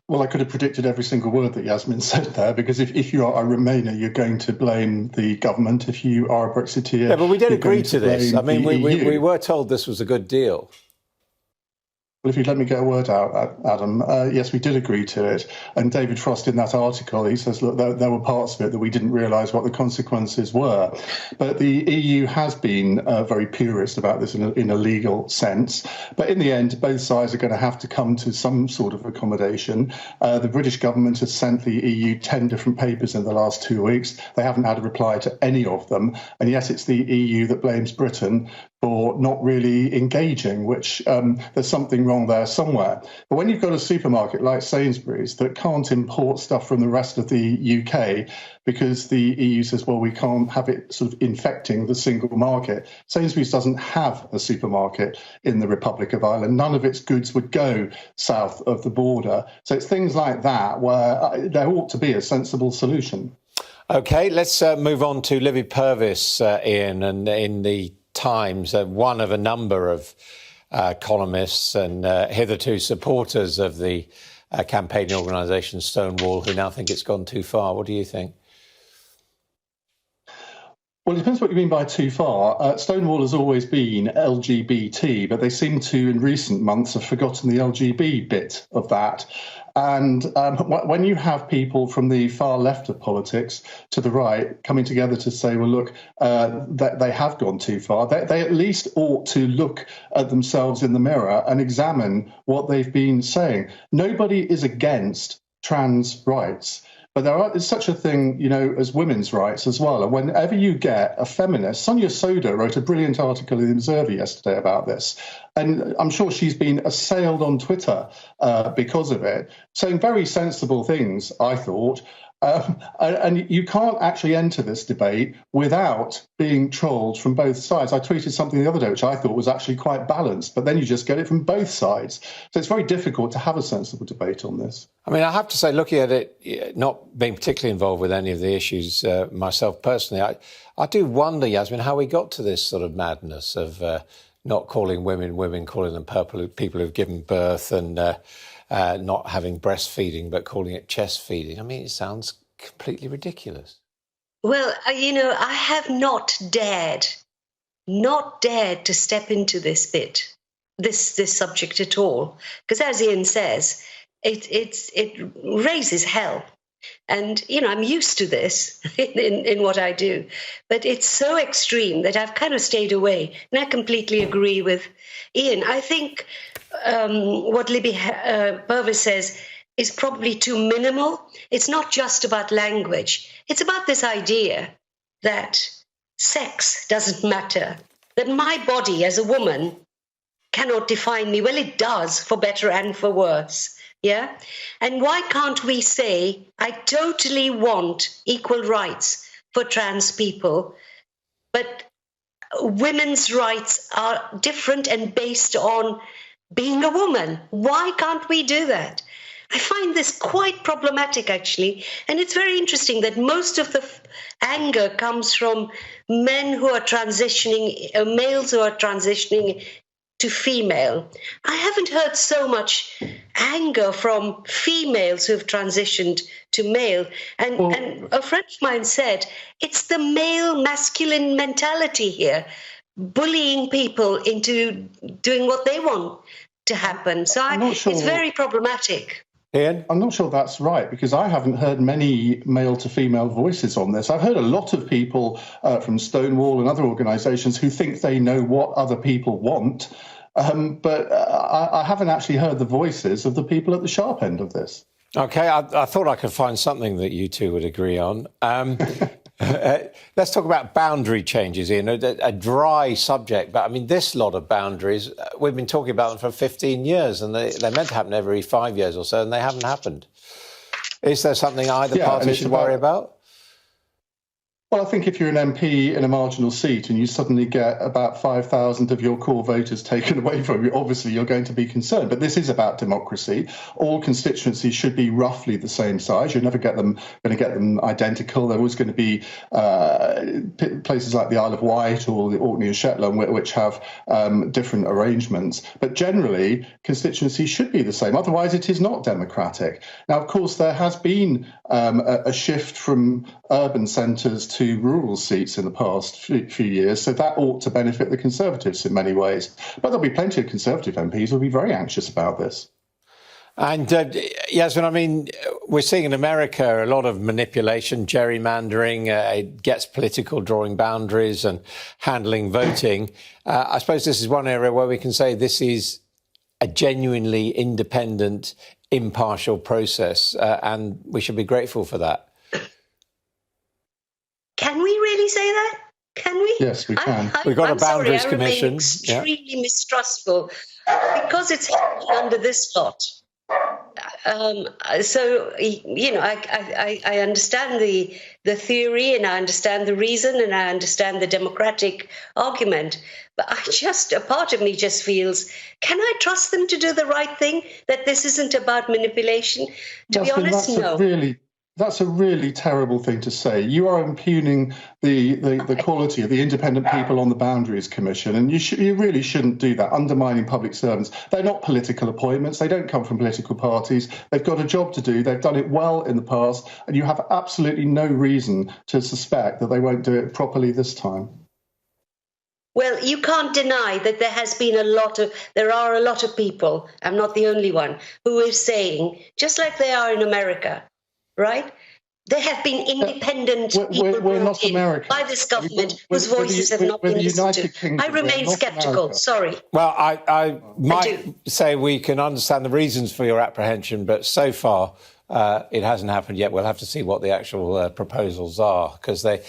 Well, I could have predicted every single word that Yasmin said there, because if you are a Remainer, you're going to blame the government. If you are a Brexiteer, yeah, but we did you're agree going to this. I mean, the EU. we were told this was a good deal. Well, if you'd let me get a word out, Adam, yes, we did agree to it. And David Frost, in that article, he says, look, there were parts of it that we didn't realise what the consequences were. But the EU has been very purist about this in a legal sense. But in the end, both sides are going to have to come to some sort of accommodation. The British government has sent the EU 10 different papers in the last 2 weeks. They haven't had a reply to any of them. And yes, it's the EU that blames Britain for not really engaging, which there's something wrong there somewhere. But when you've got a supermarket like Sainsbury's that can't import stuff from the rest of the UK because the EU says, well, we can't have it sort of infecting the single market. Sainsbury's doesn't have a supermarket in the Republic of Ireland. None of its goods would go south of the border. So it's things like that where there ought to be a sensible solution. OK, let's move on to Livy Purvis, Ian, and in the Times, one of a number of columnists and hitherto supporters of the campaign organisation Stonewall, who now think it's gone too far. What do you think? Well, it depends what you mean by too far. Stonewall has always been LGBT, but they seem to, in recent months, have forgotten the LGB bit of that. And when you have people from the far left of politics to the right coming together to say, well, look, that they have gone too far, they at least ought to look at themselves in the mirror and examine what they've been saying. Nobody is against trans rights. But there's such a thing, as women's rights as well. And whenever you get a feminist, Sonia Soda wrote a brilliant article in the Observer yesterday about this. And I'm sure she's been assailed on Twitter because of it, saying very sensible things, I thought. And you can't actually enter this debate without being trolled from both sides. I tweeted something the other day which I thought was actually quite balanced, but then you just get it from both sides. So it's very difficult to have a sensible debate on this. I mean, I have to say, looking at it, not being particularly involved with any of the issues myself personally, I do wonder, Yasmin, how we got to this sort of madness of not calling women, calling them people who've given birth, and not having breastfeeding, but calling it chest feeding. I mean, it sounds completely ridiculous. Well, I have not dared to step into this subject at all, because as Ian says, it raises hell. And, I'm used to this in what I do, but it's so extreme that I've kind of stayed away. And I completely agree with Ian. I think what Libby Purvis says is probably too minimal. It's not just about language. It's about this idea that sex doesn't matter, that my body as a woman cannot define me. Well, it does, for better and for worse. Yeah. And why can't we say, I totally want equal rights for trans people, but women's rights are different and based on being a woman? Why can't we do that? I find this quite problematic, actually. And it's very interesting that most of the anger comes from men who are transitioning, males who are transitioning to female. I haven't heard so much anger from females who've transitioned to male. And a friend of mine said, it's the male masculine mentality here, bullying people into doing what they want to happen. So it's very problematic. Ian? I'm not sure that's right, because I haven't heard many male to female voices on this. I've heard a lot of people from Stonewall and other organisations who think they know what other people want, but I haven't actually heard the voices of the people at the sharp end of this. OK, I thought I could find something that you two would agree on. Let's talk about boundary changes, Ian, a dry subject. But I mean, this lot of boundaries, we've been talking about them for 15 years and they're meant to happen every 5 years or so, and they haven't happened. Is there something either party should worry about? Well, I think if you're an MP in a marginal seat and you suddenly get about 5,000 of your core voters taken away from you, obviously you're going to be concerned. But this is about democracy. All constituencies should be roughly the same size. You're never going to get them identical. There always going to be places like the Isle of Wight or the Orkney and Shetland which have different arrangements. But generally, constituencies should be the same. Otherwise, it is not democratic. Now, of course, there has been a shift from urban centres to rural seats in the past few years, so that ought to benefit the Conservatives in many ways. But there'll be plenty of Conservative MPs who'll be very anxious about this. And Yasmin, I mean, we're seeing in America a lot of manipulation, gerrymandering. It gets political, drawing boundaries and handling voting. I suppose this is one area where we can say this is a genuinely independent, impartial process, and we should be grateful for that. Can we really say that? Can we? Yes, we can. We've got a boundaries commission. I remain extremely mistrustful because it's under this lot. So, you know, I understand the theory and I understand the reason and I understand the democratic argument. But a part of me just feels, can I trust them to do the right thing? That this isn't about manipulation? To be honest, no. That's a really terrible thing to say. You are impugning the quality of the independent people on the Boundaries Commission, and you really shouldn't do that, undermining public servants. They're not political appointments. They don't come from political parties. They've got a job to do. They've done it well in the past, and you have absolutely no reason to suspect that they won't do it properly this time. Well, you can't deny that there are a lot of people, I'm not the only one, who is saying, just like they are in America, right? There have been independent people brought in by this government whose voices have not been listened to. I remain sceptical, sorry. Well, I might say we can understand the reasons for your apprehension, but so far it hasn't happened yet. We'll have to see what the actual proposals are, because they